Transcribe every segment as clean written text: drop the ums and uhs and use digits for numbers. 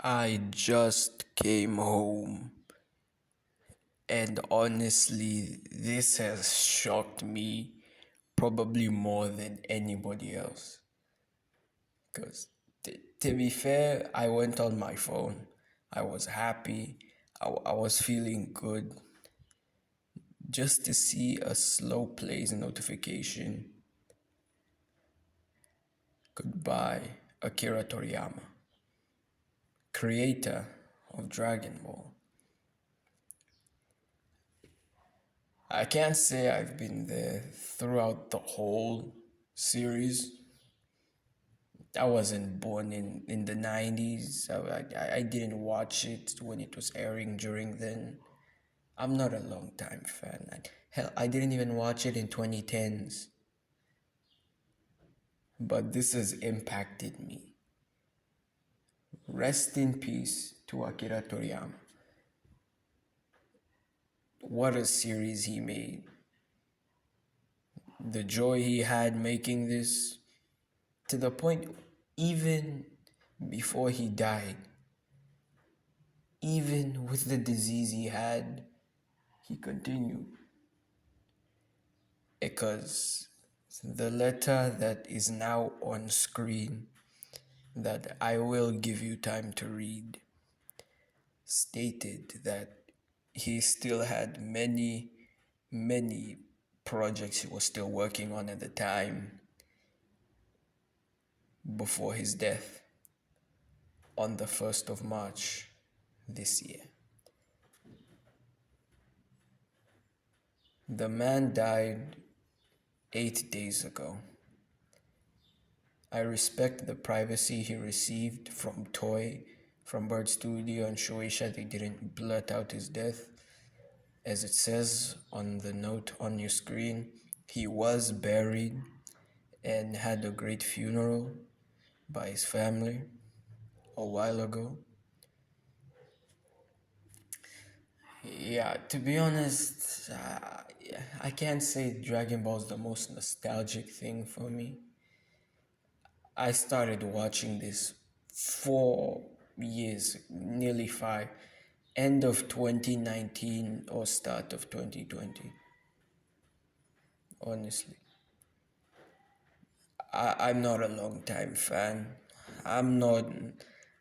I just came home, and honestly, this has shocked me probably more than anybody else. Because, to be fair, I went on my phone, I was happy, I was feeling good just to see a slow plays notification. Goodbye, Akira Toriyama, creator of Dragon Ball. I can't say I've been there throughout the whole series. I wasn't born in the 90s. I didn't watch it when it was airing during then. I'm not a long time fan. Hell, I didn't even watch it in 2010s. But this has impacted me. Rest in peace to Akira Toriyama. What a series he made. The joy he had making this, to the point even before he died, even with the disease he had, he continued. Because the letter that is now on screen, that I will give you time to read, stated that he still had many projects he was still working on at the time before his death on the 1st of March this year. The man died 8 days ago. I respect the privacy he received from Toei, from Bird Studio and Shueisha. They didn't blurt out his death. As it says on the note on your screen, he was buried and had a great funeral by his family a while ago. Yeah, to be honest, I can't say Dragon Ball is the most nostalgic thing for me. I started watching this 4 years, nearly 5, end of 2019 or start of 2020. Honestly, I'm not a long time fan. I'm not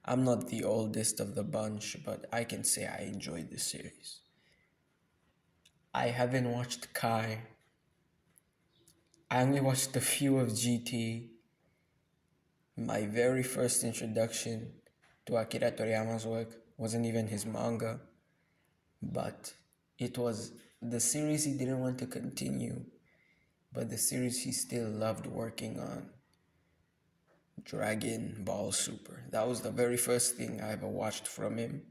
I'm not the oldest of the bunch, but I can say I enjoyed the series. I haven't watched Kai. I only watched a few of GT. My very first introduction to Akira Toriyama's work wasn't even his manga, but it was the series he didn't want to continue, but the series he still loved working on, Dragon Ball Super. That was the very first thing I ever watched from him.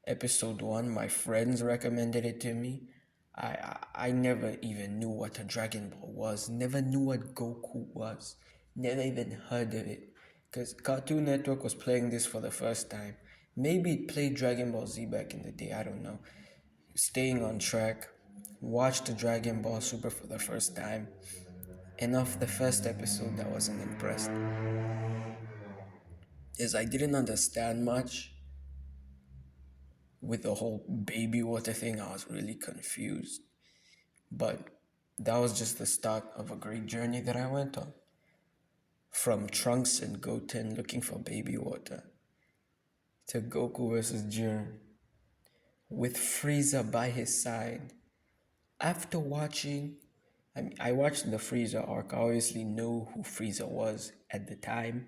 Episode 1, my friends recommended it to me. I never even knew what a Dragon Ball was, never knew what Goku was, never even heard of it. Because Cartoon Network was playing this for the first time. Maybe it played Dragon Ball Z back in the day, I don't know. Staying on track, watched Dragon Ball Super for the first time. And of the first episode, I wasn't impressed. As I didn't understand much with the whole baby water thing, I was really confused. But that was just the start of a great journey that I went on. From Trunks and Goten looking for baby water, to Goku versus Jiren, with Frieza by his side. After watching, I watched the Frieza arc. I obviously knew who Frieza was at the time,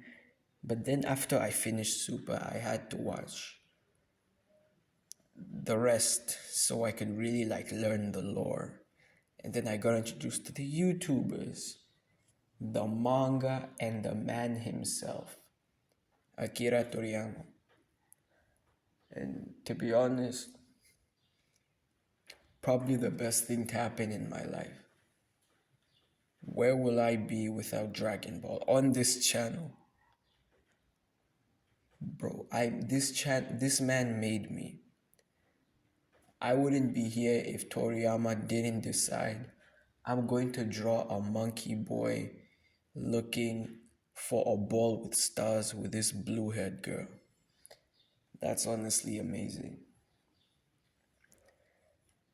but then after I finished Super, I had to watch the rest so I could really learn the lore. And then I got introduced to the YouTubers, the manga, and the man himself, Akira Toriyama. And to be honest, probably the best thing to happen in my life. Where will I be without Dragon Ball on this channel? Bro, this man made me. I wouldn't be here if Toriyama didn't decide I'm going to draw a monkey boy looking for a ball with stars with this blue-haired girl. That's honestly amazing.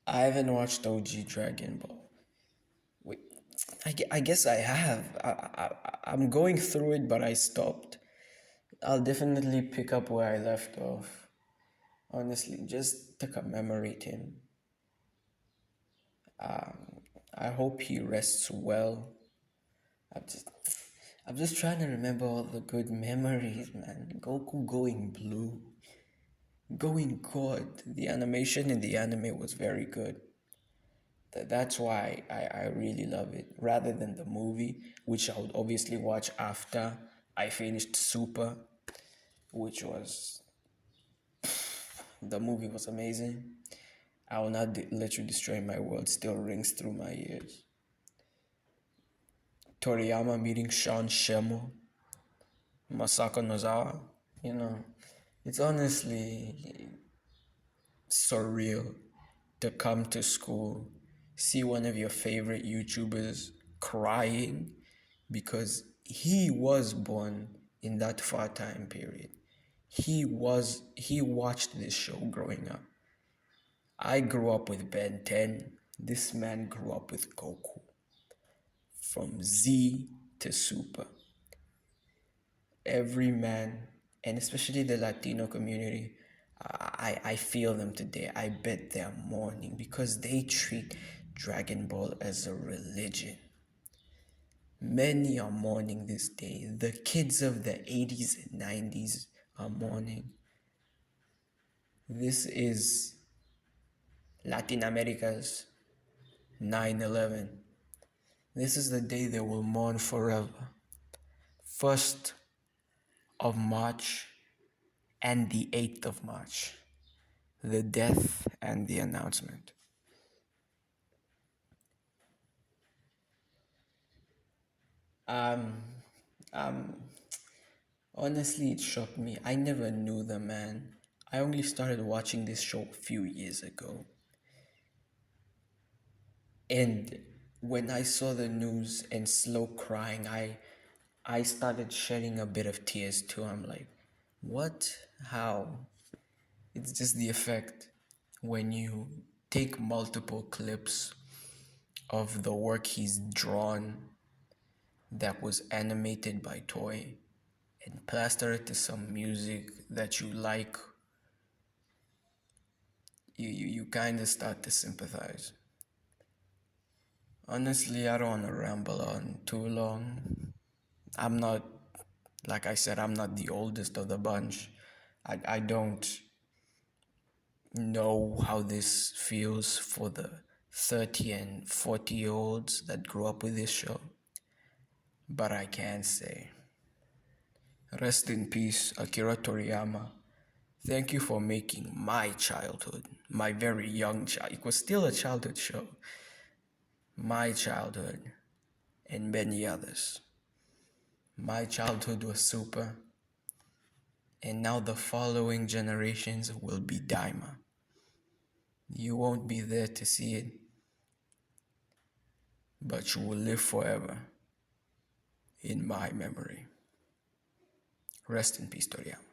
I haven't watched OG Dragon Ball. Wait, I guess I have. I'm going through it, but I stopped. I'll definitely pick up where I left off. Honestly, just to commemorate him. I hope he rests well. I'm just, I'm just trying to remember all the good memories, man. Goku going blue, going God. The animation in the anime was very good. That's why I really love it. Rather than the movie, which I would obviously watch after I finished Super, which was the movie was amazing. I will not let you destroy my world. Still rings through my ears. Toriyama meeting Sean Shemo, Masako Nozawa. You know, it's honestly surreal to come to school, see one of your favorite YouTubers crying because he was born in that far time period. He watched this show growing up. I grew up with Ben 10. This man grew up with Goku. From Z to Super. Every man, and especially the Latino community, I feel them today. I bet they're mourning because they treat Dragon Ball as a religion. Many are mourning this day. The kids of the 80s and 90s are mourning. This is Latin America's 9/11. This is the day they will mourn forever. 1st of March and the 8th of March. The death and the announcement. Um, um, Honestly, it shocked me. I never knew the man. I only started watching this show a few years ago. And when I saw the news and Slow crying, I started shedding a bit of tears too. I'm like, what? How? It's just the effect when you take multiple clips of the work he's drawn that was animated by Toy and plaster it to some music that you like, you kind of start to sympathize. Honestly, I don't want to ramble on too long. I'm not, like I said, I'm not the oldest of the bunch. I don't know how this feels for the 30 and 40-year-olds that grew up with this show. But I can say, rest in peace, Akira Toriyama. Thank you for making my childhood, my very young child, it was still a childhood show, my childhood, and many others. My childhood was Super, and now the following generations will be Daima. You won't be there to see it, but you will live forever in my memory. Rest in peace, Toriyama.